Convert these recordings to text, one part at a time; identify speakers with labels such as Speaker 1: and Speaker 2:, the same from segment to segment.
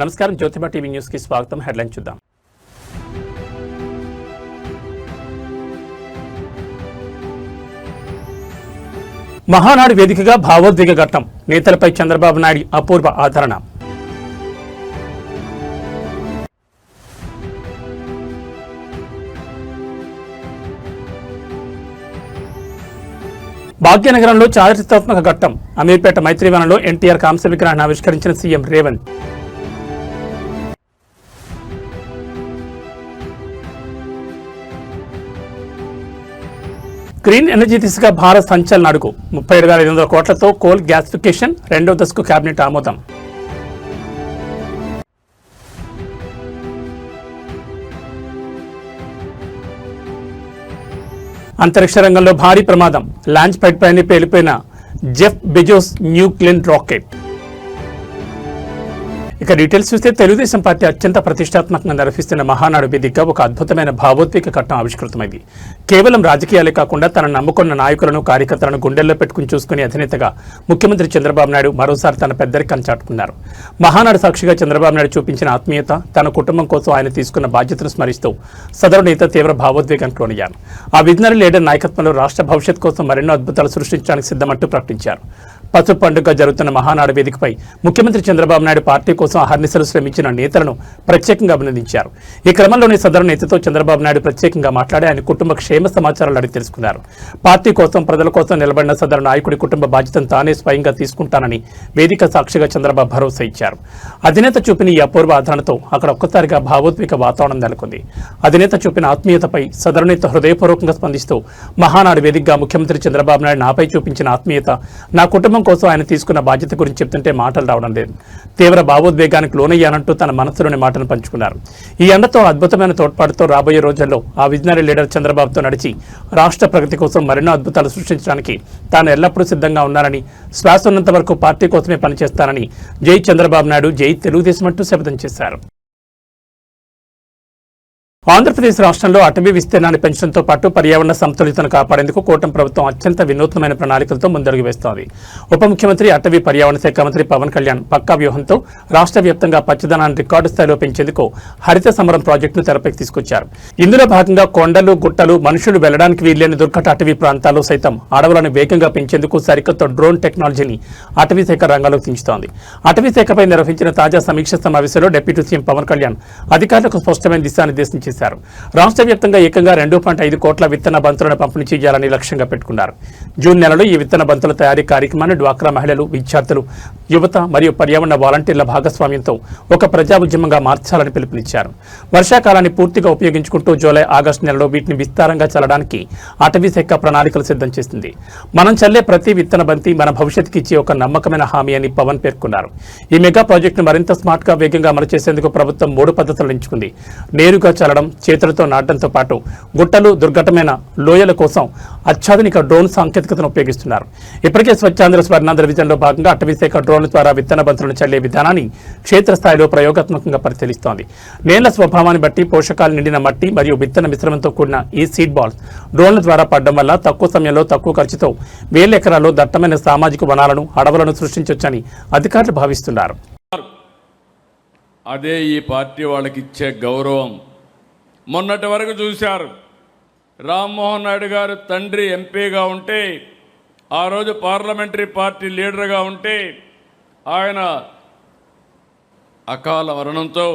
Speaker 1: నమస్కారం, Jyotiba TV news కి స్వాగతం. హెడ్లైన్ చూద్దాం. మహానాడు వేదికగా భావోద్వేగ ఘట్టం, నేతలపై చంద్రబాబు నాయుడు అపూర్వ ఆదరణ. భాగ్యనగరంలో చారిత్రాత్మక ఘట్టం, అమీర్పేట మైత్రివనంలో ఎన్టీఆర్ కాంస్య విగ్రహాన్ని ఆవిష్కరించిన సీఎం రేవంత్. గ్రీన్ ఎనర్జీ దిశగా భారత్ సంచలన అడుగు, 37,500 కోట్లతో కోల్ గ్యాసిఫికేషన్ రెండో దశకు కేబినెట్ ఆమోదం. అంతరిక్ష రంగంలో భారీ ప్రమాదం, లాంచ్ ప్యాడ్ పైన పేలిపోయిన Jeff Bezos New Glenn rocket. ఇక డీటెయిల్స్ చూస్తే తెలుగుదేశం పార్టీ అత్యంత ప్రతిష్టాత్మకంగా నిర్వహిస్తున్న మహానాడు వేదికగా ఒక అద్భుతమైన భావోద్వేగ ఘట్టం ఆవిష్కృతమైంది. కేవలం రాజకీయాలే కాకుండా తన నమ్ముకున్న నాయకులను, కార్యకర్తలను గుండెల్లో పెట్టుకుని చూసుకునే అధినేతగా ముఖ్యమంత్రి చంద్రబాబు నాయుడు మరోసారి తన పెద్దరికాన్ని చాటుకున్నారు. మహానాడు సాక్షిగా చంద్రబాబు నాయుడు చూపించిన ఆత్మీయత, తన కుటుంబం కోసం ఆయన తీసుకున్న బాధ్యతను స్మరిస్తూ సదరు నేత తీవ్ర భావోద్వేగానికి లోనయ్యారు. ఆ విజనరీ లీడర్ నాయకత్వంలో రాష్ట్ర భవిష్యత్ కోసం మరెన్నో అద్భుతాలు సృష్టించడానికి సిద్ధమంటూ ప్రకటించారు. పసుపు పండుగ జరుగుతున్న మహానాడు వేదికపై ముఖ్యమంత్రి చంద్రబాబు నాయుడు పార్టీ కోసం అహర్నిశలు శ్రమించిన నేతలను ప్రత్యేకంగా అభినందించారు. ఈ క్రమంలోనే సదరు నేతతో చంద్రబాబు నాయుడు ప్రత్యేకంగా మాట్లాడి ఆయన కుటుంబ క్షేమ సమాచారాలు అడిగి తెలుసుకున్నారు. పార్టీ కోసం, ప్రజల కోసం నిలబడిన సదరు నాయకుడి కుటుంబ బాధ్యతను తానే స్వయంగా తీసుకుంటానని వేదిక సాక్షిగా చంద్రబాబు భరోసా ఇచ్చారు. అధినేత చూపిన ఈ అపూర్వ ఆదరణతో అక్కడ ఒక్కసారిగా భావోద్వేగ వాతావరణం నెలకొంది. అధినేత చూపిన ఆత్మీయతపై సదరు నేత హృదయపూర్వకంగా స్పందిస్తూ మహానాడు వేదికగా ముఖ్యమంత్రి చంద్రబాబు నాయుడు నాపై చూపించిన ఆత్మీయత, నా కుటుంబం కోసం ఆయన తీసుకున్న బాధ్యత గురించి చెప్తుంటే మాటలు రావడం లేదు. తీవ్ర భావోద్వేగానికి లోనయ్యానంటూ తన మనసులోని మాటను పంచుకున్నారు. ఈ అండతో, అద్భుతమైన తోడ్పాటుతో రాబోయే రోజుల్లో ఆ విజనరీ లీడర్ చంద్రబాబుతో నడిచి రాష్ట్ర ప్రగతి కోసం మరెన్నో అద్భుతాలు సృష్టించడానికి తాను ఎల్లప్పుడూ సిద్ధంగా ఉన్నానని, శ్వాస ఉన్నంత వరకు పార్టీ కోసమే పనిచేస్తానని జై చంద్రబాబు నాయుడు, జై తెలుగుదేశం అంటూ శపథం చేశారు. ఆంధ్రప్రదేశ్ రాష్ట్రంలో అటవీ విస్తీర్ణాన్ని పెంచడంతో పాటు పర్యావరణ సమతుల్యతను కాపాడేందుకు కూటమి ప్రభుత్వం అత్యంత వినూత్నమైన ప్రణాళికలతో ముందడుగు వేస్తోంది. ఉప ముఖ్యమంత్రి, అటవీ పర్యావరణ శాఖ మంత్రి పవన్ కళ్యాణ్ పక్కా వ్యూహంతో రాష్ట్ర వ్యాప్తంగా పచ్చదనాన్ని రికార్డు స్థాయిలో పెంచేందుకు హరిత సమరం ప్రాజెక్టును తెరపైకి తీసుకొచ్చారు. ఇందులో భాగంగా కొండలు, గుట్టలు, మనుషులు వెళ్లడానికి వీల్లేని దుర్ఘట అటవీ ప్రాంతాల్లో సైతం అడవులను వేగంగా పెంచేందుకు సరికొత్త డ్రోన్ టెక్నాలజీని అటవీ శాఖ రంగంలోకి దించుతోంది. అటవీ శాఖపై నిర్వహించిన తాజా సమీక్ష సమావేశంలో డిప్యూటీ సీఎం పవన్ కళ్యాణ్ అధికారులకు స్పష్టమైన దిశానిర్దేశం చేశారు. రాష్ట్ర వ్యాప్తంగా ఏకంగా 2.5 కోట్ల విత్తన బంతులను పంపిణీ చేయాలని లక్ష్యంగా పెట్టుకున్నారు. జూన్ నెలలో ఈ విత్తన బంతుల తయారీ కార్యక్రమాన్ని డ్వాక్రా మహిళలు, విద్యార్థులు, యువత మరియు పర్యావరణ వాలంటీర్ల భాగస్వామ్యంతో ఒక ప్రజా ఉద్యమంగా మార్చాలని పిలుపునిచ్చారు. వర్షాకాలాన్ని పూర్తిగా ఉపయోగించుకుంటూ జూలై, ఆగస్టు నెలలో వీటిని విస్తారంగా చల్లడానికి అటవీ శాఖ ప్రణాళికలు సిద్ధం చేసింది. మనం చల్లే ప్రతి విత్తన బంతి మన భవిష్యత్తుకి ఇచ్చే ఒక నమ్మకమైన హామీ అని పవన్ పేర్కొన్నారు. ఈ మెగా ప్రాజెక్టును మరింత స్మార్ట్ గా, వేగంగా అమలు చేసేందుకు ప్రభుత్వం 3 పద్ధతులను ఎంచుకుంది. నేరుగా చల్లడం, చేతులతో నాటడంతో పాటు గుట్టలు, దుర్ఘటమైన లోయల కోసం అత్యాధునిక డ్రోన్ సాంకేతికతను ఉపయోగిస్తున్నారు. ఇప్పటికే స్వచ్ఛాంధ్ర స్వర్ణాంధ్ర విజన్లో భాగంగా అటవీ శాఖ డ్రోన్ల ద్వారా విత్తన బంతులను చల్లే విధానాన్ని క్షేత్రస్థాయిలో ప్రయోగాత్మకంగా పరిశీలిస్తోంది. నేల స్వభావాన్ని బట్టి పోషకాలు నిండిన మట్టి మరియు విత్తన మిశ్రమంతో కూడిన ఈ సీడ్ బాల్స్ డ్రోన్ల ద్వారా పడడం వల్ల తక్కువ సమయంలో, తక్కువ ఖర్చుతో వేల ఎకరాల్లో దట్టమైన సామాజిక వనాలను, అడవులను సృష్టించవచ్చని అధికారులు భావిస్తున్నారు.
Speaker 2: అదే ఈ పార్టీ వాళ్ళకి ఇచ్చే గౌరవం. మొన్నటి వరకు చూశారు, రామ్మోహన్ నాయుడు గారు తండ్రి ఎంపీగా ఉంటే, ఆ రోజు పార్లమెంటరీ పార్టీ లీడర్గా ఉంటే, ఆయన అకాల మరణంతో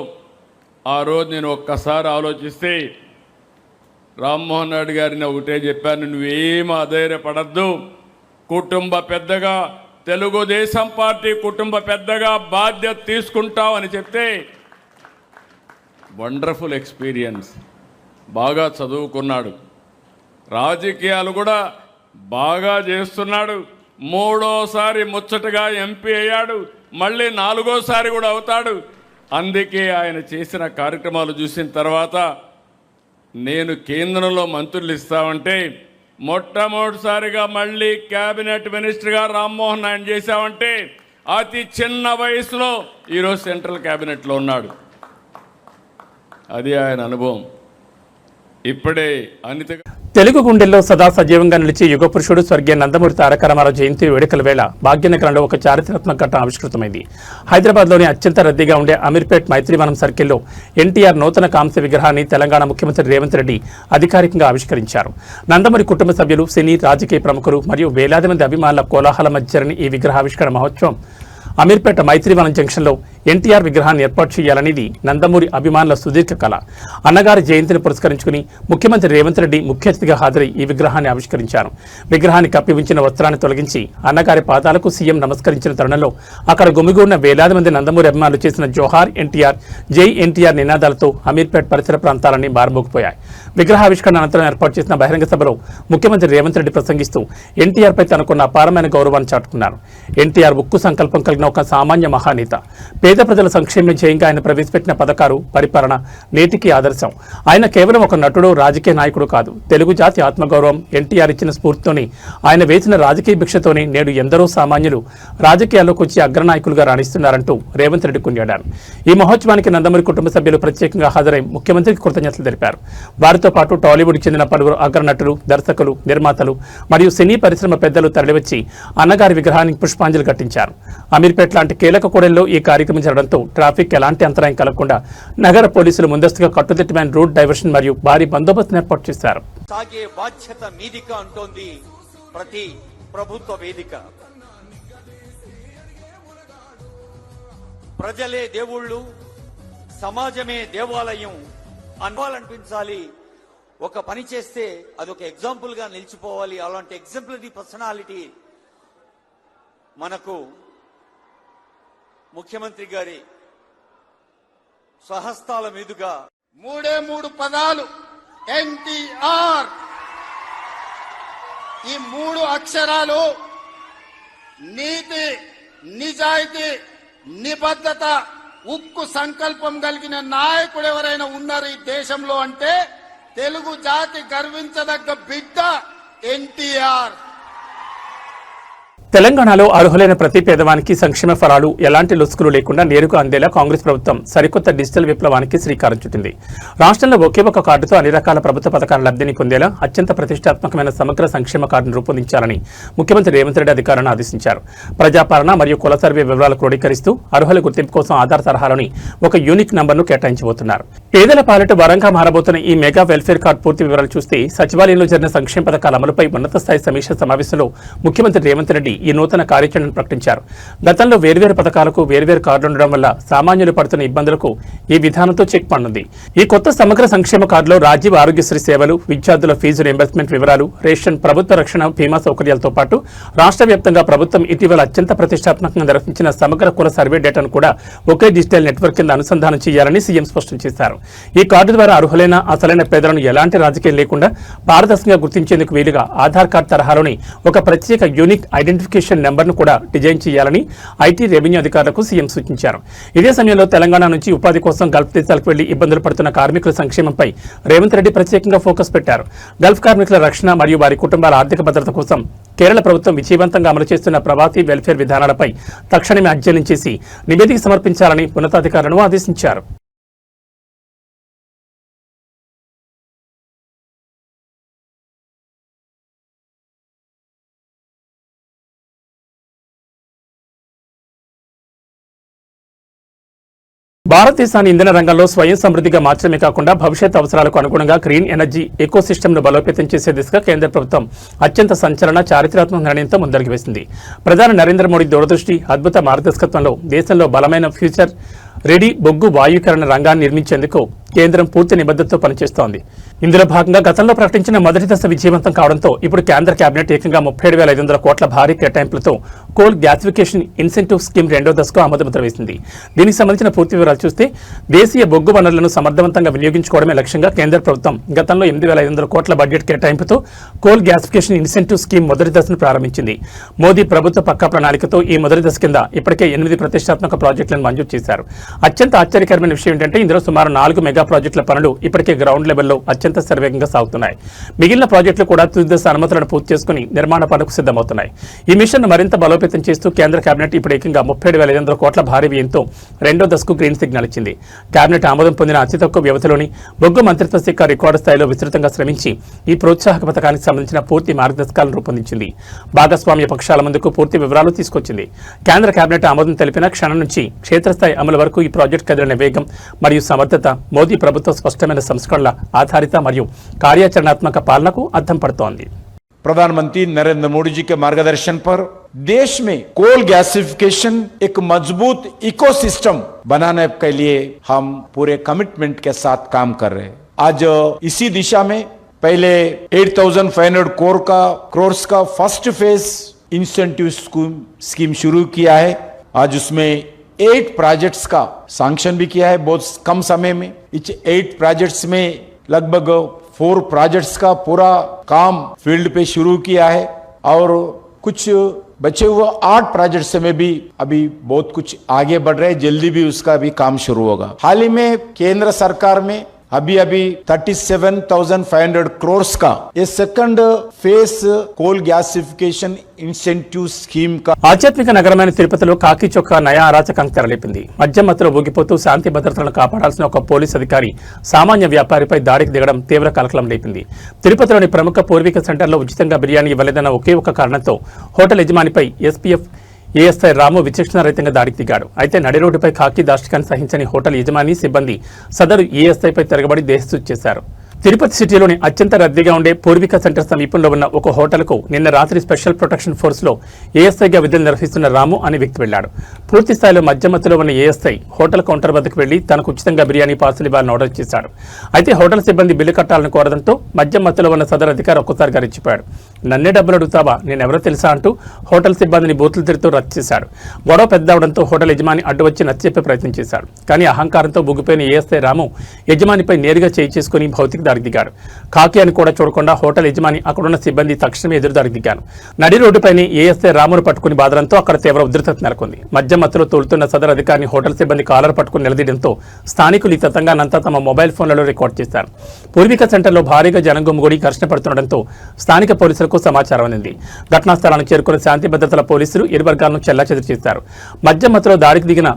Speaker 2: ఆ రోజు నేను ఒక్కసారి ఆలోచిస్తే రామ్మోహన్ నాయుడు గారిని ఒకటే చెప్పాను, నువ్వేం అధైర్యపడద్దు, కుటుంబ పెద్దగా, తెలుగుదేశం పార్టీ కుటుంబ పెద్దగా బాధ్యత తీసుకుంటావు అని చెప్తే, వండర్ఫుల్ ఎక్స్పీరియన్స్. బాగా చదువుకున్నాడు, రాజకీయాలు కూడా బాగా చేస్తున్నాడు. 3వ సారి ముచ్చటగా ఎంపీ అయ్యాడు, మళ్ళీ 4వ సారి కూడా అవుతాడు. అందుకే ఆయన చేసిన కార్యక్రమాలు చూసిన తర్వాత నేను కేంద్రంలో మంత్రులు ఇస్తామంటే, మొట్టమొదటిసారిగా మళ్ళీ క్యాబినెట్ మినిస్టర్గా రామ్మోహన్ నాయుడు చేశామంటే, అతి చిన్న వయసులో ఈరోజు సెంట్రల్ క్యాబినెట్లో ఉన్నాడు. అది ఆయన అనుభవం. ఇప్పుడే అనిత
Speaker 1: తెలుగు గుండెల్లో సదా సజీవంగా నిలిచి యుగపురుషుడు స్వర్గీయ నందమూరి తారక రామారావు జయంతి వేడుకల వేళ భాగ్యనగరంలో ఒక చారిత్రాత్మక ఘట్టం ఆవిష్కృతమైంది. హైదరాబాద్లోని అత్యంత రద్దీగా ఉండే అమీర్పేట్ మైత్రివనం సర్కిల్లో ఎన్టీఆర్ నూతన కాంస్య విగ్రహాన్ని తెలంగాణ ముఖ్యమంత్రి రేవంత్ రెడ్డి అధికారికంగా ఆవిష్కరించారు. నందమూరి కుటుంబ సభ్యులు, సినీ, రాజకీయ ప్రముఖులు మరియు వేలాది మంది అభిమానుల కోలాహల మధ్య జరిగిన ఈ విగ్రహావిష్కరణ మహోత్సవం అమీర్పేట మైత్రివనం జంక్షన్లో ఎన్టీఆర్ విగ్రహాన్ని ఏర్పాటు చేయాలనేది నందమూరి అభిమానుల సుదీర్ఘ కళ. అన్నగారి జయంతిని పురస్కరించుకుని ముఖ్యమంత్రి రేవంత్ రెడ్డి ముఖ్య అతిథిగా హాజరై ఈ విగ్రహాన్ని ఆవిష్కరించారు. విగ్రహాన్ని కప్పి ఉంచిన వస్త్రాన్ని తొలగించి అన్నగారి పాదాలకు సీఎం నమస్కరించిన తరుణంలో అక్కడ గుమిగూడిన వేలాది మంది నందమూరి అభిమానులు చేసిన జోహార్ ఎన్టీఆర్, జై ఎన్టీఆర్ నినాదాలతో అమీర్పేట్ పరిసర ప్రాంతాలన్నీ మారుమోగిపోయాయి. విగ్రహావిష్కరణ అనంతరం ఏర్పాటు చేసిన బహిరంగ సభలో ముఖ్యమంత్రి రేవంత్ రెడ్డి ప్రసంగిస్తూ ఎన్టీఆర్పై తనకున్న అపారమైన గౌరవాన్ని చాటుకున్నారు. ఎన్టీఆర్ ఉక్కు సంకల్పం కలిగిన ఒక సామాన్య మహానేత. పేద ప్రజల సంక్షేమ ధ్యేయంగా ఆయన ప్రవేశపెట్టిన పథకాలు, పరిపాలన నేటికి ఆదర్శం. ఆయన కేవలం ఒక నటుడు, రాజకీయ నాయకుడు కాదు. తెలుగు జాతి ఆత్మగౌరవం. ఎన్టీఆర్ ఇచ్చిన స్ఫూర్తితోనే, ఆయన వేసిన రాజకీయ భిక్షతోనే నేడు ఎందరో సామాన్యులు రాజకీయాల్లోకి వచ్చి అగ్రనాయకులుగా రాణిస్తున్నారంటూ రేవంత్ రెడ్డి కొనియాడారు. ఈ మహోత్సవానికి నందమూరి కుటుంబ సభ్యులు ప్రత్యేకంగా హాజరై ముఖ్యమంత్రికి కృతజ్ఞతలు తెలిపారు. వారితో పాటు టాలీవుడ్ చెందిన పలువురు అగ్రనటులు, దర్శకులు, నిర్మాతలు మరియు సినీ పరిశ్రమ పెద్దలు తరలివచ్చి అన్నగారి విగ్రహానికి పుష్పాంజలి ఘటించారు. అమీర్పేట్ లాంటి కీలక కూడలిలో ఈ కార్యక్రమం జరగడంతో ట్రాఫిక్ ఎలాంటి అంతరాయం కలగకుండా నగర పోలీసులు ముందస్తుగా కట్టుదిట్టమైన రూట్ డైవర్షన్ మరియు భారీ బందోబస్తును ఏర్పాటు చేశారు.
Speaker 3: సాగే బాధ్యత మీదిక అంటోంది ప్రతి ప్రభుత్వ వేదిక. ప్రజలే దేవుళ్ళు, సమాజమే దేవాలయం అనిపించాలి. ఒక పని చేస్తే అదొక ఎగ్జాంపుల్ గా నిలిచిపోవాలి. అలాంటి ఎగ్జాంపులరీ పర్సనాలిటీ మనకు ముఖ్యమంత్రి గారి స్వహస్తాల మీదుగా
Speaker 4: మూడు పదాలు ఎన్టీఆర్. ఈ 3 అక్షరాలు నీతి, నిజాయితీ, నిబద్ధత, ఉక్కు సంకల్పం కలిగిన నాయకుడు ఎవరైనా ఉన్నారు ఈ దేశంలో అంటే తెలుగు జాతి గర్వించదగ్గ బిడ్డ ఎన్టీఆర్.
Speaker 1: తెలంగాణలో అర్హులైన ప్రతి పేదవానికి సంక్షేమ ఫలాలు ఎలాంటి లొసుగులు లేకుండా నేరుగా అందేలా కాంగ్రెస్ ప్రభుత్వం సరికొత్త డిజిటల్ విప్లవానికి శ్రీకారం చుట్టింది. రాష్ట్రంలో ఒకే ఒక కార్డుతో అన్ని రకాల ప్రభుత్వ పథకాల లబ్ధిని పొందేలా అత్యంత ప్రతిష్టాత్మకమైన సమగ్ర సంక్షేమ కార్డును రూపొందించాలని ముఖ్యమంత్రి రేవంత్ రెడ్డి అధికారులను ఆదేశించారు. ప్రజాపాలన మరియు కుల సర్వే వివరాలు క్రోడీకరిస్తూ అర్హుల గుర్తింపు కోసం ఆధార్ తరహాలోని ఒక యూనిక్ నంబర్ను కేటాయించబోతున్నారు. పేదల పాలిట వరంగా మారబోతున్న ఈ మెగా వెల్ఫేర్ కార్డు పూర్తి వివరాలు చూస్తే సచివాలయంలో జరిగిన సంక్షేమ పథకాల అమలుపై ఉన్నత స్థాయి సమీక్ష సమావేశంలో ముఖ్యమంత్రి రేవంత్ రెడ్డి ఈ నూతన కార్యాచరణను ప్రకటించారు. గతంలో వేర్వేరు పథకాలకు వేర్వేరు కార్డులు ఉండడం వల్ల సామాన్యులు పడుతున్న ఇబ్బందులకు ఈ విధానంతో చెక్ పడనుంది. ఈ కొత్త సమగ్ర సంక్షేమ కార్డులో రాజీవ్ ఆరోగ్యశ్రీ సేవలు, విద్యార్థుల ఫీజు రీయింబర్స్మెంట్ వివరాలు, రేషన్, ప్రభుత్వ రక్షణ, బీమా సౌకర్యాలతో పాటు రాష్ట్ర వ్యాప్తంగా ప్రభుత్వం ఇటీవల అత్యంత ప్రతిష్టాత్మకంగా నిర్వహించిన సమగ్ర కుల సర్వే డేటాను కూడా ఒకే డిజిటల్ నెట్వర్క్ కింద అనుసంధానం చేయాలని సీఎం స్పష్టం చేశారు. ఈ కార్డు ద్వారా అర్హులైన అసలైన పేదలను ఎలాంటి రాజకీయం లేకుండా పారదర్శకంగా గుర్తించేందుకు వీలుగా ఆధార్ కార్డు తరహాలోని ఒక ప్రత్యేక యూనిక్ ఐడెంటిఫికేషన్ నెంబర్ను కూడా డిజైన్ చేయాలని ఐటీ, రెవెన్యూ అధికారులకు సీఎం సూచించారు. ఇదే సమయంలో తెలంగాణ నుంచి ఉపాధి కోసం గల్ఫ్ దేశాలకు వెళ్లి ఇబ్బందులు పడుతున్న కార్మికుల సంక్షేమంపై రేవంత్ రెడ్డి ప్రత్యేకంగా ఫోకస్ పెట్టారు. గల్ఫ్ కార్మికుల రక్షణ మరియు వారి కుటుంబాల ఆర్థిక భద్రత కోసం కేరళ ప్రభుత్వం విజయవంతంగా అమలు చేస్తున్న ప్రవాసీ వెల్ఫేర్ విధానాలపై తక్షణమే అధ్యయనం చేసి నివేదిక సమర్పించాలని ఉన్నతాధికారులను ఆదేశించారు. భారతదేశాన్ని ఇంధన రంగంలో స్వయం సమృద్ధిగా మార్చడమే కాకుండా భవిష్యత్ అవసరాలకు అనుగుణంగా గ్రీన్ ఎనర్జీ ఎకోసిస్టమ్ను బలోపేతం చేసే దిశగా కేంద్ర ప్రభుత్వం అత్యంత సంచలన చారిత్రాత్మక నిర్ణయంతో ముందడుగు వేసింది. ప్రధాని నరేంద్ర మోడీ దూరదృష్టి, అద్భుత మార్గదర్శకత్వంలో దేశంలో బలమైన ఫ్యూచర్ రెడీ బొగ్గు వాయుకరణ రంగాన్ని నిర్మించేందుకు కేంద్రం పూర్తి నిబద్ధతతో పనిచేస్తోంది. ఇందులో భాగంగా గతంలో ప్రకటించిన మొదటి దశ విజయవంతం కావడంతో ఇప్పుడు కేంద్ర కేబినెట్ ఏకంగా 37,500 కోట్ల భారీ కేటాయింపులతో కోల్ గ్యాసిఫికేషన్ ఇన్సెంటివ్ స్కీమ్ 2వ దశకు ఆమోదముద్ర వేసింది. దీనికి సంబంధించిన పూర్తి వివరాలు చూస్తే దేశీయ బొగ్గు వనరులను సమర్థవంతంగా వినియోగించుకోవడమే లక్ష్యంగా కేంద్ర ప్రభుత్వం గతంలో 8,500 కోట్ల బడ్జెట్ కేటాయింపుతో కోల్ గ్యాసిఫికేషన్ ఇన్సెంటివ్ స్కీమ్ మొదటి దశను ప్రారంభించింది. మోదీ ప్రభుత్వ పక్కా ప్రణాళికతో ఈ మొదటి దశ కింద ఇప్పటికే 8 ప్రతిష్టాత్మక ప్రాజెక్టులను మంజూరు చేశారు. అత్యంత ఆశ్చర్యకరమైన విషయం ఏంటంటే ఇందులో సుమారు 4 మెగా ప్రాజెక్టుల పనులు ఇప్పటికే గ్రౌండ్ లెవెల్లో అత్యంత శరవేగంగా సాగుతున్నాయి. మిగిలిన ప్రాజెక్టులు కూడా తుది దశ అనుమతులను పూర్తి చేసుకుని నిర్మాణ పనులకు సిద్ధమవుతున్నాయి. ఈ మిషన్ మరింత బలోపేతం బలోపేతం చేస్తూ కేంద్ర కేబినెట్ ఇప్పుడు ఏకంగా 37,500 కోట్ల భారీ వ్యయంతో రెండో దశకు గ్రీన్ సిగ్నల్ ఇచ్చింది. కేబినెట్ ఆమోదం పొందిన అతి తక్కువ వ్యవధిలోని బొగ్గు మంత్రిత్వ శాఖ రికార్డు స్థాయిలో విస్తృతంగా శ్రమించి ఈ ప్రోత్సాహక పథకానికి సంబంధించిన పూర్తి మార్గదర్శకాలను రూపొందించింది. భాగస్వామ్య పక్షాల ముందుకు పూర్తి వివరాలు తీసుకొచ్చింది. కేంద్ర కేబినెట్ ఆమోదం తెలిపిన క్షణం నుంచి క్షేత్రస్థాయి అమలు వరకు ఈ ప్రాజెక్టు కదిలిన వేగం మరియు సమర్థత మోదీ ప్రభుత్వ స్పష్టమైన సంస్కరణల ఆధారిత మరియు కార్యాచరణాత్మక పాలనకు అద్దం పడుతోంది.
Speaker 5: प्रधानमंत्री नरेंद्र मोदी जी के मार्गदर्शन पर देश में कोल गैसिफिकेशन एक मजबूत इकोसिस्टम बनाने के लिए हम पूरे कमिटमेंट के साथ काम कर रहे हैं. आज इसी दिशा में पहले 8,500 करोड़ का फर्स्ट फेज इंसेंटिव स्कीम शुरू किया है. आज उसमें 8 प्रोजेक्ट्स का सैंक्शन भी किया है बहुत कम समय में. इस 8 प्रोजेक्ट्स में लगभग 4 प्रोजेक्ट्स का पूरा काम फील्ड पे शुरू किया है और कुछ बचे हुए 8 प्रोजेक्ट्स में भी अभी बहुत कुछ आगे बढ़ रहे हैं. जल्दी भी उसका भी काम शुरू होगा. हाल ही में केंद्र सरकार में अभी 37,500 करोड़ का ये second phase coal gasification incentive scheme
Speaker 1: ఆధ్యాత్మిక నగరమైన తిరుపతిలో కాకి చొక్కా నయా అరాచకానికి తెరలేపింది. మద్యం మత్తులో ఊగిపోతూ శాంతి భద్రతలను కాపాడాల్సిన ఒక పోలీస్ అధికారి సామాన్య వ్యాపారిపై దాడికి దిగడం తీవ్ర కలకలం లేపింది. తిరుపతిలోని ప్రముఖ పూర్వీక సెంటర్లో ఉచితంగా బిర్యానీ ఇవ్వలేదన్న ఒకే ఒక్క కారణంతో హోటల్ యజమానిపై ఎస్పీఎఫ్ ఏఎస్ఐ రాము విచక్షణారహితంగా దాడికి దిగాడు. అయితే నడి రోడ్డుపై కాకి దాష్టికాన్ని సహించని హోటల్ యజమాని సిబ్బంది సదరు ఏఎస్ఐపై తిరగబడి దేశస్తుతి చేశారు. తిరుపతి సిటీలోని అత్యంత రద్దీగా ఉండే పూర్విక సెంటర్ సమీపంలో ఉన్న ఒక హోటల్కు నిన్న రాత్రి స్పెషల్ ప్రొటెక్షన్ ఫోర్స్లో ఏఎస్ఐగా విధులు నిర్వహిస్తున్న రాము అనే వ్యక్తి వెళ్లాడు. పూర్తి స్థాయిలో మధ్యమత్తులో ఉన్న ఏఎస్ఐ హోటల్ కౌంటర్ వద్దకు వెళ్లి తనకు ఉచితంగా బిర్యానీ పార్సల్ ఇవ్వాలని ఆర్డర్ చేశాడు. అయితే హోటల్ సిబ్బంది బిల్లు కట్టాలని కోరడంతో మధ్యమత్తులో ఉన్న సదరు అధికారి ఒక్కసారిగా రెచ్చిపోయాడు. నన్నే డబ్బులు అడుగుతావా, నేనెవరో తెలుసా అంటూ హోటల్ సిబ్బందిని బూతులు తిరుగుతూ రద్దు చేశాడు. గొడవ పెద్దవడంతో హోటల్ యజమాని అడ్డు వచ్చి నచ్చజెప్పే ప్రయత్నం చేశాడు. కానీ అహంకారంతో బుగ్గిపోయిన ఏఎస్ఐ రాము యజమానిపై నేరుగా చేయి చేసుకుని భౌతిక దాడికి దిగాడు. కాకి అని కూడా చూడకుండా హోటల్ యజమాని అక్కడున్న సిబ్బంది తక్షణమే ఎదురుదాడికి దిగాను. నడి రోడ్డుపైనే ఏఎస్ఐ రామును పట్టుకుని బాదడంతో అక్కడ తీవ్ర ఉద్రిక్తత నెలకొంది. మధ్య మత్తులో తోలుతున్న సదరు అధికారిని హోటల్ సిబ్బంది కాలర్ పట్టుకుని నిలదీయడంతో స్థానికులు ఈ తతంగానంతా తమ మొబైల్ ఫోన్లలో రికార్డు చేశారు. పూర్విక సెంటర్లో భారీగా జనం గుమిగూడి ఘర్షణ పడుతుండటంతో స్థానిక పోలీసులకు సమాచారం అందింది. ఘటనా స్థలానికి చేరుకున్న శాంతి భద్రతల పోలీసులు ఇరు వర్గాలను చెల్లాచెదురు చేశారు. మధ్య మత్తులో దాడికి దిగిన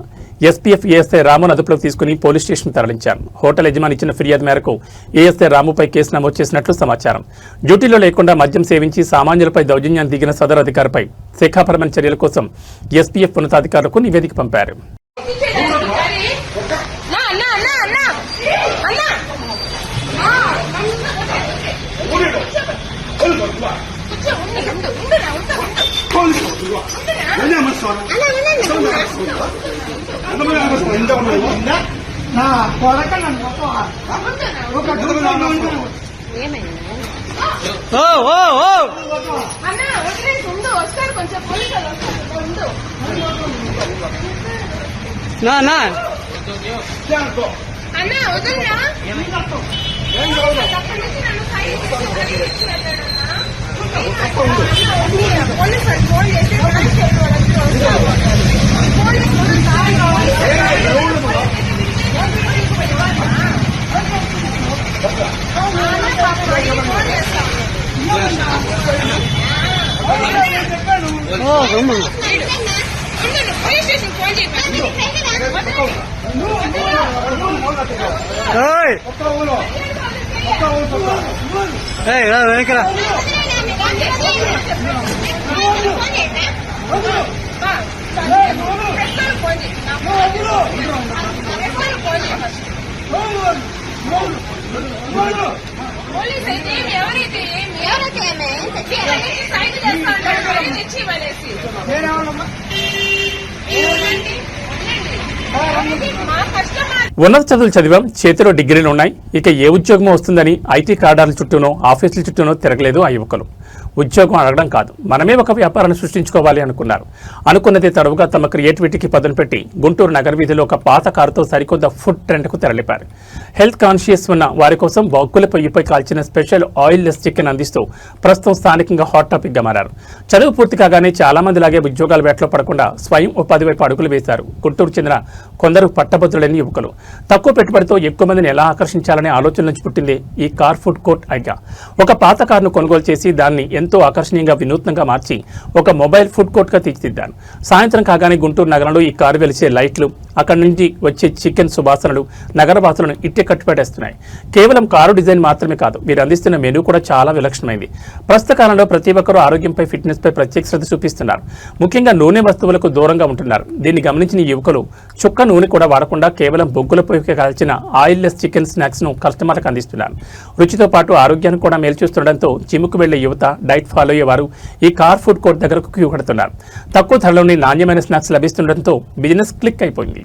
Speaker 1: ఎస్పీఎఫ్ ఏఎస్ఐ రామును అదుపులోకి తీసుకుని పోలీస్ స్టేషన్ తరలించారు. హోటల్ యజమాని ఇచ్చిన ఫిర్యాదు మేరకు ఏఎస్ఐ రాముపై కేసు నమోదు చేసినట్లు సమాచారం. డ్యూటీలో లేకుండా మద్యం సేవించి సామాన్యులపై దౌర్జన్యాన్ని దిగిన సదరు అధికారిపై శాఖాపరమైన చర్యల కోసం ఎస్పీఎఫ్ ఉన్నతాధికారులకు నివేదిక పంపారు.
Speaker 6: పోలీస్ అయితే ఎవరైతే సైడ్ తెచ్చి ఇవ్వలేసి
Speaker 1: ఉన్నత చదువులు చదివాం, చేతిలో డిగ్రీలు ఉన్నాయి, ఇక ఏ ఉద్యోగమో వస్తుందని ఐటీ కార్డాల చుట్టూనో ఆఫీసుల చుట్టూనో తిరగలేదు ఆ యువకులు. ఉద్యోగం అడగడం కాదు, మనమే ఒక వ్యాపారాన్ని సృష్టించుకోవాలి అనుకున్నారు. అనుకున్నదే తడవుగా తమ క్రియేటివిటీకి పదును పెట్టి గుంటూరు నగర వీధిలో ఒక పాత కారుతో సరికొత్త ఫుడ్ ట్రెండ్కు తెరలిపారు. హెల్త్ కాన్షియస్ ఉన్న వారి కోసం బొగ్గుల పొయ్యిపై కాల్చిన స్పెషల్ ఆయిల్ లెస్ చికెన్ అందిస్తూ ప్రస్తుతం స్థానికంగా హాట్ టాపిక్గా మారారు. చదువు పూర్తి కాగానే చాలా మంది లాగే ఉద్యోగాల వేటలో పడకుండా స్వయం ఉపాధి వైపు అడుగులు వేశారు గుంటూరు చెందిన కొందరు పట్టభద్రులైన యువకులు. తక్కువ పెట్టుబడితో ఎక్కువ మందిని ఎలా ఆకర్షించాలనే ఆలోచన నుంచి పుట్టింది ఈ కార్ ఫుడ్ కోర్ట్ ఐడియా. ఒక పాత కారును కొనుగోలు చేసి దాన్ని ఎంత ఎంతో ఆకర్షణీయంగా వినూత్నంగా మార్చి ఒక మొబైల్ ఫుడ్ కోర్ట్గా తీర్చిదిద్దారు. సాయంత్రం కాగానే గుంటూరు నగరంలో ఈ కారు వెలిసే లైట్లు, అక్కడి నుంచి వచ్చే చికెన్ సువాసనలు నగరవాసులను ఇట్టే కట్టుపెట్టేస్తున్నాయి. కేవలం కారు డిజైన్ మాత్రమే కాదు, వీరు అందిస్తున్న మెనూ కూడా చాలా విలక్షణమైంది. ప్రస్తుత కాలంలో ప్రతి ఒక్కరూ ఆరోగ్యంపై, ఫిట్నెస్ పై ప్రత్యేక శ్రద్ధ చూపిస్తున్నారు. ముఖ్యంగా నూనె వస్తువులకు దూరంగా ఉంటున్నారు. దీన్ని గమనించిన యువకులు చుక్క నూనె కూడా వాడకుండా కేవలం బొగ్గుల పొయ్యికి కాల్చిన ఆయిల్లెస్ చికెన్ స్నాక్స్ ను కస్టమర్లకు అందిస్తున్నారు. రుచితో పాటు ఆరోగ్యాన్ని కూడా మేలు చూస్తుండటంతో జిమ్కు వెళ్లే యువత, డైట్ ఫాలో అయ్యేవారు ఈ కార్ ఫుడ్ కోర్ట్ దగ్గరకు క్యూ కడుతున్నారు. తక్కువ ధరలోని నాణ్యమైన స్నాక్స్ లభిస్తుండటంతో బిజినెస్ క్లిక్ అయిపోయింది.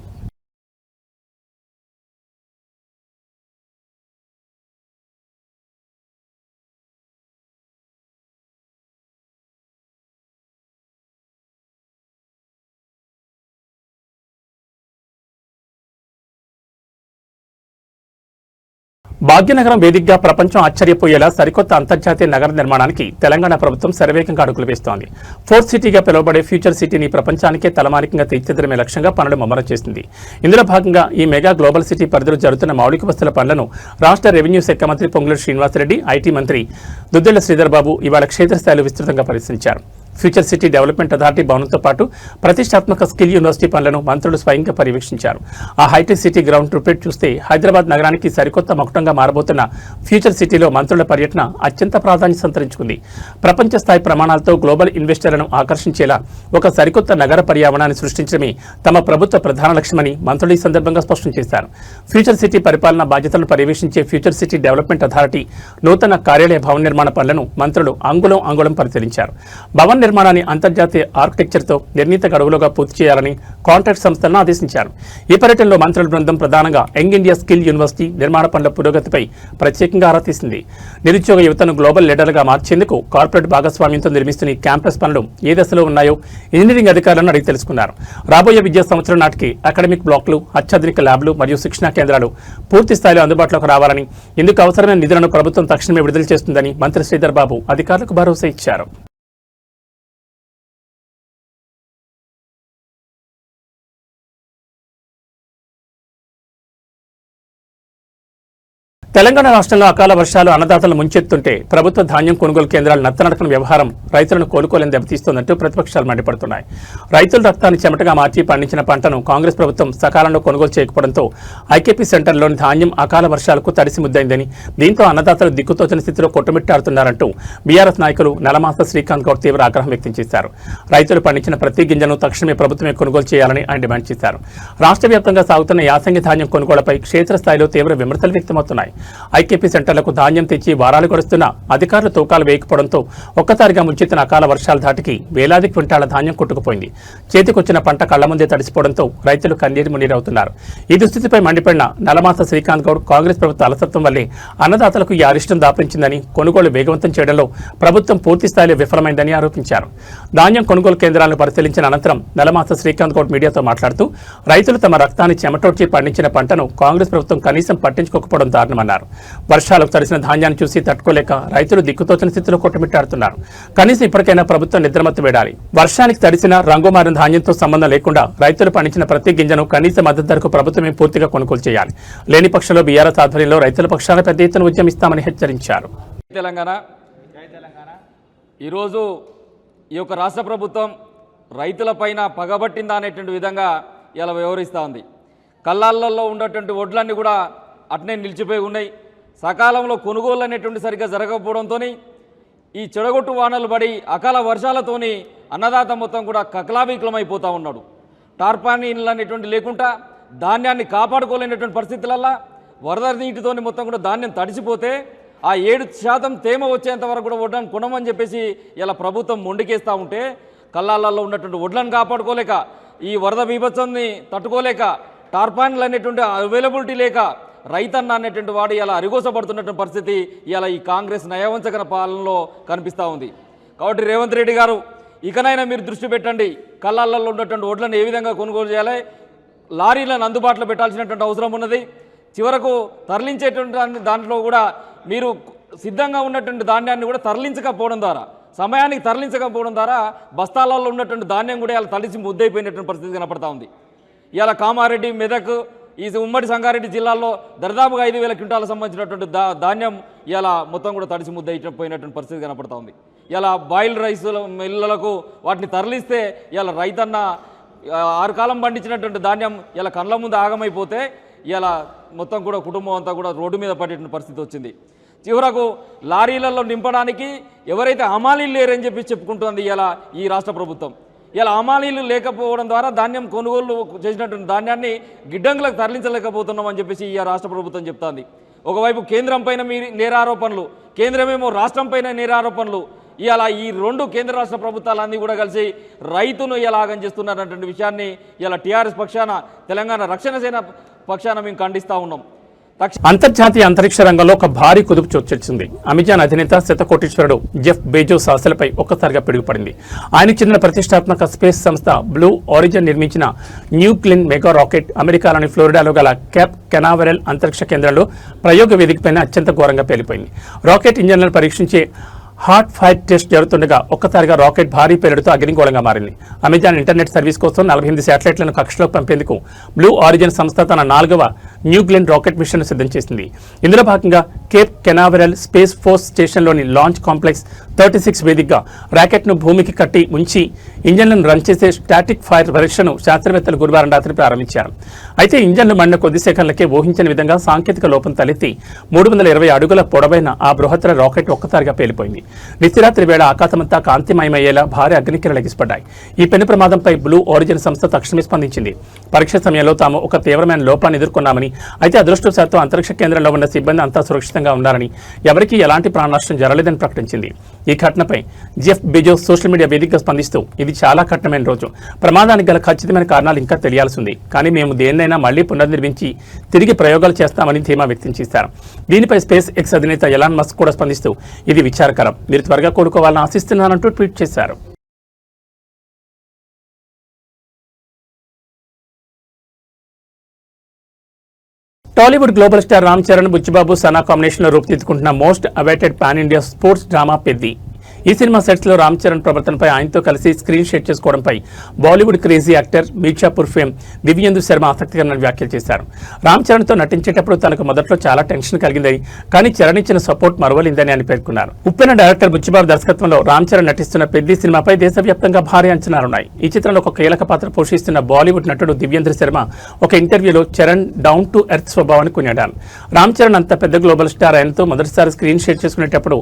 Speaker 1: భాగ్యనగరం వేదికగా ప్రపంచం ఆశ్చర్యపోయేలా సరికొత్త అంతర్జాతీయ నగర నిర్మాణానికి తెలంగాణ ప్రభుత్వం శరవేగంగా అడుగులు వేస్తోంది. ఫోర్త్ సిటీగా పిలువబడే ఫ్యూచర్ సిటీని ప్రపంచానికే తలమానికంగా తీర్చిదిద్దడమే లక్ష్యంగా పనులు ముమ్మరం చేసింది. ఇందులో భాగంగా ఈ మెగా గ్లోబల్ సిటీ పరిధిలో జరుగుతున్న మౌలిక వసతుల పనులను రాష్ట్ర రెవెన్యూ శాఖ మంత్రి పొంగులేటి శ్రీనివాసరెడ్డి, ఐటీ మంత్రి దుద్దిళ్ల శ్రీధర్ బాబు ఇవాళ క్షేత్రస్థాయిలో విస్తృతంగా పరిశీలించారు. ఫ్యూచర్ సిటీ డెవలప్మెంట్ అథారిటీ భవనంతో పాటు ప్రతిష్టాత్మక స్కిల్ యూనివర్సిటీ పనులను మంత్రులు స్వయంగా పర్యవేక్షించారు. ఆ హైటెక్ సిటీ గ్రౌండ్ రిపోర్ట్ చూస్తే హైదరాబాద్ నగరానికి సరికొత్త మకుటంగా మారబోతున్న ఫ్యూచర్ సిటీలో మంత్రుల పర్యటన అత్యంత ప్రాధాన్యత సంతరించుకుంది. ప్రపంచ స్థాయి ప్రమాణాలతో గ్లోబల్ ఇన్వెస్టర్లను ఆకర్షించేలా ఒక సరికొత్త నగర పర్యావరణాన్ని సృష్టించడమే తమ ప్రభుత్వ ప్రధాన లక్ష్యమని మంత్రులు ఈ సందర్భంగా స్పష్టం చేశారు. ఫ్యూచర్ సిటీ పరిపాలనా బాధ్యతలను పర్యవేక్షించే ఫ్యూచర్ సిటీ డెవలప్మెంట్ అథారిటీ నూతన కార్యాలయ భవన నిర్మాణ పనులను మంత్రులు అంగుళం పరిశీలించారు. భవన నిర్మాణాన్ని అంతర్జాతీయ ఆర్కిటెక్చర్తో నిర్ణీత గడువులోగా పూర్తి చేయాలని కాంట్రాక్ట్ సంస్థలను ఆదేశించారు. ఈ పర్యటనలో మంత్రుల బృందం ప్రధానంగా యంగ్ ఇండియా స్కిల్ యూనివర్సిటీ నిర్మాణ పనుల పురోగతిపై ప్రత్యేకంగా ఆరా తీసింది. నిరుద్యోగ యువతను గ్లోబల్ లీడర్గా మార్చేందుకు కార్పొరేట్ భాగస్వామ్యంతో నిర్మిస్తున్న ఈ క్యాంపస్ పనులు ఏ దశలో ఉన్నాయో ఇంజనీరింగ్ అధికారులను అడిగి తెలుసుకున్నారు. రాబోయే విద్యా సంవత్సరం నాటికి అకాడమిక్ బ్లాక్లు, అత్యాధునిక ల్యాబ్లు మరియు శిక్షణా కేంద్రాలు పూర్తి స్థాయిలో అందుబాటులోకి రావాలని, ఇందుకు అవసరమైన నిధులను ప్రభుత్వం తక్షణమే విడుదల చేస్తుందని మంత్రి శ్రీధర్ బాబు అధికారులకు భరోసా ఇచ్చారు. తెలంగాణ రాష్ట్రంలో అకాల వర్షాలు అన్నదాతలు ముంచెత్తుంటే ప్రభుత్వ ధాన్యం కొనుగోలు కేంద్రాల నత్తనడకన వ్యవహారం రైతులను కోలుకోలేని దెబ్బతీస్తోందంటూ ప్రతిపక్షాలు మండిపడుతున్నాయి. రైతుల రక్తాన్ని చెమటగా మార్చి పండించిన పంటను కాంగ్రెస్ ప్రభుత్వం సకాలంలో కొనుగోలు చేయకపోవడంతో ఐకేపీ సెంటర్లోని ధాన్యం అకాల వర్షాలకు తడిసి ముద్దైందని, దీంతో అన్నదాతలు దిక్కుతోచని స్థితిలో కొట్టుమిట్టాడుతున్నారంటూ బీఆర్ఎస్ నాయకులు నలమాస శ్రీకాంత్ గౌడ్ తీవ్ర ఆగ్రహం వ్యక్తం చేశారు. రైతులు పండించిన ప్రతి గింజను తక్షణమే ప్రభుత్వమే కొనుగోలు చేయాలని ఆయన డిమాండ్ చేశారు. రాష్ట్ర వ్యాప్తంగా సాగుతున్న యాసంగి ధాన్యం కొనుగోళ్లపై క్షేత్రస్థాయిలో తీవ్ర విమర్శలు వ్యక్తమవుతున్నాయి. ఐకేపీ సెంటర్లకు ధాన్యం తెచ్చి వారాలు గడుస్తున్న అధికారులు తూకాలు వేయకపోవడంతో ఒక్కసారిగా ముంచెత్తిన అకాల వర్షాల ధాటికి వేలాది క్వింటాల ధాన్యం కొట్టుకుపోయింది. చేతికొచ్చిన పంట కళ్ల ముందే తడిసిపోవడంతో రైతులు కన్నీరు మున్నీరవుతున్నారు. ఈ దుస్థితిపై మండిపడిన నలమాస శ్రీకాంత్ గౌడ్ కాంగ్రెస్ ప్రభుత్వ అలసత్వం వల్లే అన్నదాతలకు ఈ అరిష్టం దాపరించిందని, కొనుగోలు వేగవంతం చేయడంలో ప్రభుత్వం పూర్తి స్థాయిలో విఫలమైందని ఆరోపించారు. ధాన్యం కొనుగోలు కేంద్రాలను పరిశీలించిన అనంతరం నలమాస శ్రీకాంత్ గౌడ్ మీడియాతో మాట్లాడుతూ రైతులు తమ రక్తాన్ని చెమటోడ్చి పండించిన పంటను కాంగ్రెస్ ప్రభుత్వం కనీసం పట్టించుకోకపోవడం దారుణమన్నారు. వర్షాలకు తడిసిన ధాన్యాన్ని చూసి తట్టుకోలేక రైతులు దిక్కుతోచని స్థితిలో కొట్టుమిట్టాడుతున్నారు. కనీసం ఇప్పటికైనా ప్రభుత్వం నిద్రమత్తు వేడాలి. వర్షానికి తడిసిన రంగుమారిన ధాన్యంతో సంబంధం లేకుండా రైతులు పండించిన ప్రతి గింజను కనీస మద్దతు ధరకు ప్రభుత్వమే పూర్తిగా కొనుగోలు చేయాలి. లేని పక్షంలో బీఆర్ఎస్ ఆధ్వర్యంలో రైతుల పక్షాన పెద్ద ఎత్తున ఉద్యమిస్తామని హెచ్చరించారు.
Speaker 7: తెలంగాణ ఈరోజు ఈ యొక్క రాష్ట్ర ప్రభుత్వం రైతులపైన పగబట్టిందా అనేటువంటి విధంగా ఇలా వ్యవహరిస్తూ ఉంది. కళ్ళాలలో ఉన్నటువంటి వడ్లన్నీ కూడా అట్నే నిలిచిపోయి ఉన్నాయి. సకాలంలో కొనుగోలు అనేటువంటి సరిగ్గా జరగకపోవడంతో ఈ చెడగొట్టు వానలు పడి అకాల వర్షాలతోని అన్నదాత మొత్తం కూడా కకలావికలమైపోతూ ఉన్నాడు. టార్పానీలు అనేటువంటి లేకుండా ధాన్యాన్ని కాపాడుకోలేనటువంటి పరిస్థితులల్లో వరద నీటితోని మొత్తం కూడా ధాన్యం తడిసిపోతే ఆ 7% తేమ వచ్చేంత వరకు కూడా వడ్లను కొనమని చెప్పేసి ఇలా ప్రభుత్వం మొండికేస్తూ ఉంటే కళ్ళాలలో ఉన్నటువంటి వడ్లను కాపాడుకోలేక, ఈ వరద బీభత్సాన్ని తట్టుకోలేక, టార్పాన్లు అనేటువంటి అవైలబిలిటీ లేక రైతన్న అనేటువంటి వాడు ఇలా అరిగోసపడుతున్నటువంటి పరిస్థితి ఇలా ఈ కాంగ్రెస్ నయవంచకన పాలనలో కనిపిస్తూ ఉంది. కాబట్టి రేవంత్ రెడ్డి గారు ఇకనైనా మీరు దృష్టి పెట్టండి. కళ్ళాలలో ఉన్నటువంటి వడ్లను ఏ విధంగా కొనుగోలు చేయాలి, లారీలను అందుబాటులో పెట్టాల్సినటువంటి అవసరం ఉన్నది. చివరకు తరలించేటువంటి దాంట్లో కూడా మీరు సిద్ధంగా ఉన్నటువంటి ధాన్యాన్ని కూడా తరలించకపోవడం ద్వారా, సమయానికి తరలించకపోవడం ద్వారా బస్తాలలో ఉన్నటువంటి ధాన్యం కూడా ఇలా తడిసి ముద్దైపోయినటువంటి పరిస్థితి కనపడతా ఉంది. ఇలా కామారెడ్డి, మెదక్, ఈ ఉమ్మడి సంగారెడ్డి జిల్లాల్లో దరిదాపుగా 5,000 క్వింటాలకు సంబంధించినటువంటి ధాన్యం ఇలా మొత్తం కూడా తడిసి ముద్దైపోయినటువంటి పరిస్థితి కనపడతా ఉంది. ఇలా బాయిల్ రైస్ మిల్లులకు వాటిని తరలిస్తే ఇలా రైతన్న 6 కాలం పండించినటువంటి ధాన్యం ఇలా కళ్ళ ముందు ఆగమైపోతే ఇలా మొత్తం కూడా కుటుంబం అంతా కూడా రోడ్డు మీద పడేటువంటి పరిస్థితి వచ్చింది. చివరకు లారీలలో నింపడానికి ఎవరైతే హమాలీలు లేరని చెప్పుకుంటుంది ఇలా ఈ రాష్ట్ర ప్రభుత్వం. ఇలా హమాలీలు లేకపోవడం ద్వారా ధాన్యం కొనుగోలు చేసినటువంటి ధాన్యాన్ని గిడ్డంగులకు తరలించలేకపోతున్నామని చెప్పేసి ఈ రాష్ట్ర ప్రభుత్వం చెప్తోంది. ఒకవైపు కేంద్రం పైన నేరారోపణలు, కేంద్రమేమో రాష్ట్రం పైన నేరారోపణలు. ఇలా ఈ 2 కేంద్ర రాష్ట్ర ప్రభుత్వాలన్నీ కూడా కలిసి రైతును ఎలాగని చేస్తున్నారన్నటువంటి విషయాన్ని ఇలా టీఆర్ఎస్ పక్షాన, తెలంగాణ రక్షణ సేన పక్షాన మేము ఖండిస్తూ ఉన్నాం.
Speaker 1: అంతర్జాతీయ అంతరిక్ష రంగంలో ఒక భారీ కుదుపు చోచొచ్చింది. అమెజాన్ అధినేత శతకోటీశ్వరుడు జెఫ్ బెజోస్ ఆశలపై ఒక్కసారిగా పిడుగుపడింది. ఆయనకు చెందిన ప్రతిష్టాత్మక స్పేస్ సంస్థ బ్లూ ఆరిజిన్ నిర్మించిన న్యూ గ్లిన్ మెగా రాకెట్ అమెరికాలోని ఫ్లోరిడాలో గల కేప్ కెనావెరల్ అంతరిక్ష కేంద్రంలో ప్రయోగ వేదికపైన అత్యంత ఘోరంగా పేలిపోయింది. రాకెట్ ఇంజన్లను పరీక్షించే హాట్ ఫైర్ టెస్ట్ జరుగుతుండగా ఒక్కసారిగా రాకెట్ భారీ పేలుడుతో అగ్నిగోళంగా మారింది. అమెజాన్ ఇంటర్నెట్ సర్వీస్ కోసం 48 శాటిలైట్లను కక్షలోకి పంపేందుకు బ్లూ ఆరిజిన్ సంస్థ తన 4వ న్యూ గ్లిన్ రాకెట్ మిషన్ను సిద్ధం చేసింది. ఇందులో భాగంగా కేప్ కెనావెరల్ స్పేస్ ఫోర్స్ స్టేషన్లోని లాంచ్ కాంప్లెక్స్ 36 వేదికగా రాకెట్ను భూమికి కట్టి ఉంచి ఇంజన్లను రన్ చేసే స్టాటిక్ ఫైర్ పరీక్షను శాస్త్రవేత్తలు గురువారం రాత్రి ప్రారంభించారు. అయితే ఇంజన్లు మండిన కొద్ది సెకన్లకే ఊహించని విధంగా సాంకేతిక లోపం తలెత్తి 320 అడుగుల పొడవైన ఆ బృహత్తర రాకెట్ ఒక్కసారిగా పేలిపోయింది. నిత్యరాత్రి వేళ ఆకాశమంతా కాంతిమయమయ్యేలా భారీ అగ్నికిరణాలు ఎగిసిపడ్డాయి. ఈ పెను ప్రమాదంపై బ్లూ ఆరిజిన్ సంస్థ తక్షణమే స్పందించింది. పరీక్ష సమయంలో తాము ఒక తీవ్రమైన లోపాన్ని ఎదుర్కొన్నామని, అయితే అదృష్టవశాత్తు అంతరిక్ష కేంద్రంలో ఉన్న సిబ్బంది అంతా సురక్షితంగా ఉన్నారని, ఎవరికీ ఎలాంటి ప్రాణనష్టం జరగలేదని ప్రకటించింది. ఈ ఘటనపై జెఫ్ బెజోస్ సోషల్ మీడియా వేదికగా స్పందిస్తూ, ఇది చాలా కఠినమైన రోజు. ప్రమాదానికి గల ఖచ్చితమైన కారణాలు ఇంకా తెలియాల్సి ఉంది. కానీ మేము దేన్నైనా మళ్లీ పునర్నిర్మించి తిరిగి ప్రయోగాలు చేస్తామని ధీమా వ్యక్తం చేశారు. దీనిపై స్పేస్ ఎక్స్ అధినేత ఎలాన్ మస్క్ కూడా స్పందిస్తూ, ఇది విచారకరం, మీరు త్వరగా కోలుకోవాలని ఆశిస్తున్నానంటూ ట్వీట్ చేశారు. టాలీవుడ్ గ్లోబల్ స్టార్ రామ్ చరణ్, బుచ్చిబాబు, సనా కాంబినేషన్లో రూపుదిద్దుకుంటున్న most awaited pan India sports drama Peddi. ఈ సినిమా సెట్స్ లో రామ్ చరణ్ ప్రవర్తనపై ఆయనతో కలిసి స్క్రీన్ షేర్ చేసుకోవడంపై Bollywood crazy actor Mirzapur fame Divyendu Sharma ఆసక్తికరమైన వ్యాఖ్యలు చేశారు. రామ్ చరణ్ తో నటించేటప్పుడు తనకు మొదట్లో చాలా టెన్షన్ కలిగిందని, కానీ చరణ్ ఇచ్చిన సపోర్ట్ మరువలేదని అని పేర్కొన్నారు. ఉప్పెన డైరెక్టర్ బుచ్చిబాబు దర్శకత్వంలో రామ్ చరణ్ నటిస్తున్న పెద్ది సినిమాపై దేశవ్యాప్తంగా భారీ అంచనాలున్నాయి. ఈ చిత్రంలో ఒక కీలక పాత్ర పోషిస్తున్న బాలీవుడ్ నటుడు దివ్యేంద్ర శర్మ ఒక ఇంటర్వ్యూలో చరణ్ డౌన్ టు ఎర్త్ స్వభావాన్ని కొనియాడారు. రామ్ చరణ్ అంత పెద్ద గ్లోబల్ స్టార్ ఆయనతో మొదటిసారి స్క్రీన్ షేర్ చేసుకునేటప్పుడు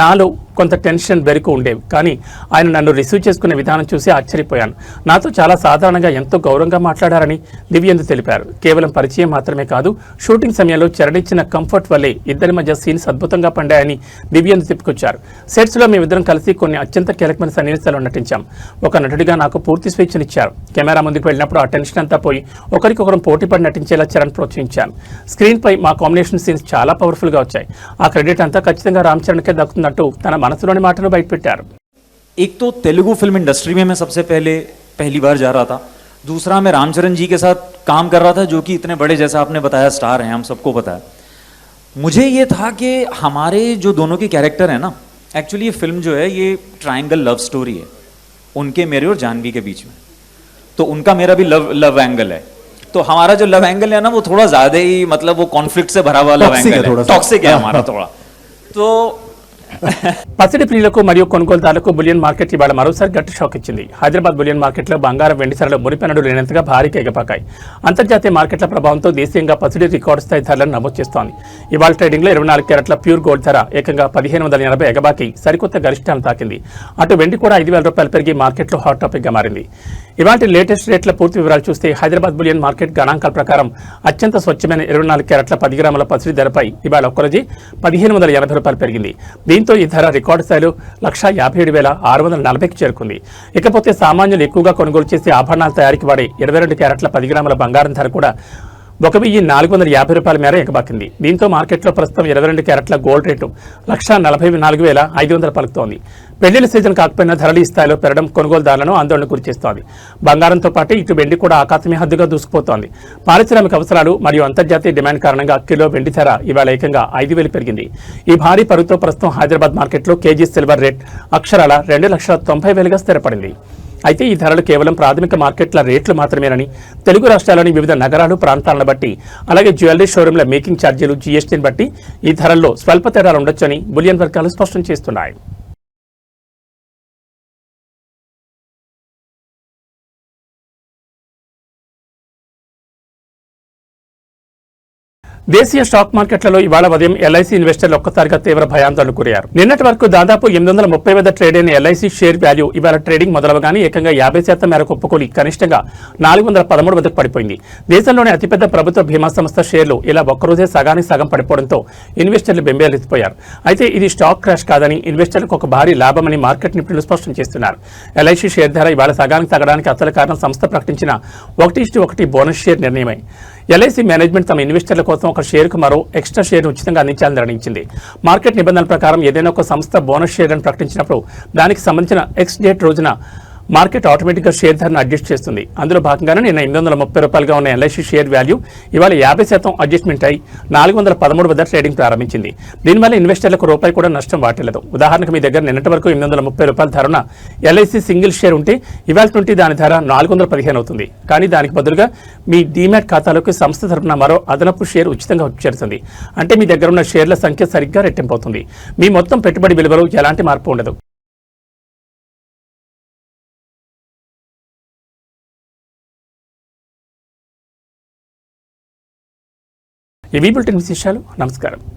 Speaker 1: నాలో కొంత టెన్షన్ బెరుకు ఉండేవి, కానీ ఆయన నన్ను రిసీవ్ చేసుకునే విధానం చూసి ఆశ్చర్యపోయాను. నాతో చాలా సాధారణంగా ఎంతో గౌరవంగా మాట్లాడారని దివ్యేందు తెలిపారు. కేవలం పరిచయం మాత్రమే కాదు, షూటింగ్ సమయంలో చరణ్ ఇచ్చిన కంఫర్ట్ వల్లే ఇద్దరి మధ్య సీన్స్ అద్భుతంగా పండాయని దివ్యేందు చెప్పుకొచ్చారు. సెట్స్ లో మేమిద్దరం కలిసి కొన్ని అత్యంత కీలకమైన సన్నివేశాలు నటించాం. ఒక నటుడిగా నాకు పూర్తి స్వేచ్ఛనిచ్చారు. కెమెరా ముందుకు వెళ్ళినప్పుడు ఆ టెన్షన్ అంతా పోయి ఒకరికొకరం పోటీపడి నటించేలా చరణ్ ప్రోత్సహించాను. స్క్రీన్ పై మా కాంబినేషన్ సీన్స్ చాలా పవర్ఫుల్ గా వచ్చాయి. ఆ క్రెడిట్ అంతా ఖచ్చితంగా రామ్ చరణ్కే దక్కుతుందంటూ తన మనసులోని మాటను బయటపెట్టారు.
Speaker 8: एक तो तेलुगु फिल्म इंडस्ट्री में मैं सबसे पहली बार जा रहा था. दूसरा मैं रामचरण जी के साथ काम कर रहा था, जो कि इतने बड़े, जैसा आपने बताया, स्टार हैं, हम सबको पता है. मुझे ये था कि हमारे जो दोनों के कैरेक्टर हैं ना, एक्चुअली ये फिल्म जो है ये ट्रायंगल लव स्टोरी है, उनके, मेरे और जानवी के बीच में. तो उनका मेरा भी लव एंगल है. तो हमारा जो लव एंगल है ना, वो थोड़ा ज्यादा ही, मतलब वो कॉन्फ्लिक्ट से भरा हुआ लव एंगल है, टॉक्सिक है हमारा थोड़ा. तो
Speaker 1: పసిడి ప్రియులకు మరియు కొనుగోలుదారులకు బులియన్ మార్కెట్ ఇవాళ మరోసారి గట్టి షాక్ ఇచ్చింది. హైదరాబాద్ బులియన్ మార్కెట్లో బంగారం, వెండి ధరలు మునిపెన్నడు లేనంతగా భారీగా ఎగపాకాయి. అంతర్జాతీయ మార్కెట్ల ప్రభావంతో దేశీయంగా పసిడి రికార్డు స్థాయి ధరలను నమోదు చేస్తోంది. ఇవాళ ట్రేడింగ్లో 24 క్యారెట్ల ప్యూర్ గోల్డ్ ధర ఏకంగా 1580 ఎగబాకి సరికొత్త గరిష్టాలను తాకింది. అటు వెండి కూడా 5000 రూపాయలు పెరిగి మార్కెట్లో హాట్ టాపిక్ గా మారింది. ఇవాళ లేటెస్ట్ రేట్ల పూర్తి వివరాలు చూస్తే హైదరాబాద్ బులియన్ మార్కెట్ గణాంకాల ప్రకారం అత్యంత స్వచ్ఛమైన 24 క్యారెట్ల 10 గ్రాముల పసిడి ధరపై ఇవాళ ఒక్కరోజు 1580 రూపాయలు పెరిగింది. దీంతో ఈ ధర రికార్డు స్థాయిలో 1,57,640కి చేరుకుంది. ఇకపోతే సామాన్యులు ఎక్కువగా కొనుగోలు చేసే ఆభరణాల తయారీకి వాడే 22 క్యారెట్ల 10 గ్రాముల బంగారం ధర కూడా 1,450 రూపాయల మేర ఎగబాకింది. దీంతో మార్కెట్లో ప్రస్తుతం 22 క్యారెట్ల గోల్డ్ రేటు 1,44,500 పలుకుతోంది. పెళ్లిళ్ల సీజన్ కాకపోయినా ధరలు ఈ స్థాయిలో పెరగడం కొనుగోలుదారులను ఆందోళన గురిచేస్తోంది. బంగారంతో పాటు ఇటు వెండి కూడా ఆకాశమే హద్దుగా దూసుకుపోతోంది. పారిశ్రామిక అవసరాలు మరియు అంతర్జాతీయ డిమాండ్ కారణంగా కిలో వెండి ధర ఇవాళ ఏకంగా 5,000 పెరిగింది. ఈ భారీ పరుగుతో ప్రస్తుతం హైదరాబాద్ మార్కెట్లో కేజీ సిల్వర్ రేట్ అక్షరాల 2,90,000గా స్థిరపడింది. అయితే ఈ ధరలు కేవలం ప్రాథమిక మార్కెట్ల రేట్లు మాత్రమేనని, తెలుగు రాష్ట్రాల్లోని వివిధ నగరాలు, ప్రాంతాలను బట్టి, అలాగే జ్యువెలరీ షోరూంల మేకింగ్ ఛార్జీలు, జీఎస్టీని బట్టి ఈ ధరల్లో స్వల్ప తేడాలు ఉండొచ్చని బులియన్ వర్గాలు స్పష్టం చేస్తున్నాయి. దేశీయ స్టాక్ మార్కెట్లలో ఇవాళ ఉదయం ఎల్ఐసి ఇన్వెస్టర్లు ఒక్కసారిగా తీవ్ర భయాందోళనకు గురయ్యారు. నిన్నటి వరకు దాదాపు 830 వద్ద ట్రేడ్ అయిన ఎల్ఐసి షేర్ వాల్యూ ఇవాళ ట్రేడింగ్ మొదలవగానే ఏకంగా 50% మేరకు ఒప్పుకొని కనిష్టంగా 413 వద్దకు పడిపోయింది. దేశంలోని అతిపెద్ద ప్రభుత్వ బీమా సంస్థ షేర్లు ఇలా ఒక్కరోజే సగానికి సగం పడిపోవడంతో ఇన్వెస్టర్లు బెంబేలెత్తిపోయారు. అయితే ఇది స్టాక్ క్రాష్ కాదని ఇన్వెస్టర్లకు ఒక భారీ లాభమని మార్కెట్ నిపుణులు స్పష్టం చేస్తున్నారు. ఎల్ఐసి షేర్ ధర ఇవాళ సగానికి తగ్గడానికి అసలు కారణం సంస్థ ప్రకటించిన 1:1 బోనస్ షేర్ నిర్ణయమే. ఎల్ఐసి మేనేజ్మెంట్ తమ ఇన్వెస్టర్ల కోసం ఒక షేర్కు మరో ఎక్స్ట్రా షేర్ ఉచితంగా అందించాలని నిర్ణయించింది. మార్కెట్ నిబంధనల ప్రకారం ఏదైనా ఒక సంస్థ బోనస్ షేర్ అని ప్రకటించినప్పుడు దానికి సంబంధించిన ఎక్స్ డేట్ రోజున మార్కెట్ ఆటోమేటిక్గా షేర్ ధరను అడ్జస్ట్ చేస్తుంది. అందులో భాగంగానే నిన్న 830 రూపాయలుగా ఉన్న ఎల్ఐసి షేర్ వాల్యూ ఇవాళ 50% అడ్జస్ట్మెంట్ అయి 413 వద్ద ట్రేడింగ్ ప్రారంభించింది. దీనివల్ల ఇన్వెస్టర్లకు రూపాయి కూడా నష్టం వాటిల్లదు. ఉదాహరణకు మీ దగ్గర నిన్నటి వరకు 830 రూపాయల ధరన ఎల్ఐసి సింగిల్ షేర్ ఉంటే ఇవాళ నుండి దాని ధర 415 అవుతుంది. కానీ దానికి బదులుగా మీ డీమ్యాట్ ఖాతాలోకి సంస్థ తరపున మరో అదనపు షేర్ ఉచితంగా చేరుతుంది. అంటే మీ దగ్గర ఉన్న షేర్ల సంఖ్య సరిగ్గా రెట్టింపు అవుతుంది. మీ మొత్తం పెట్టుబడి విలువలో ఎలాంటి మార్పు ఉండదు. ఇవి బులెటిన్ విశేషాలు. నమస్కారం.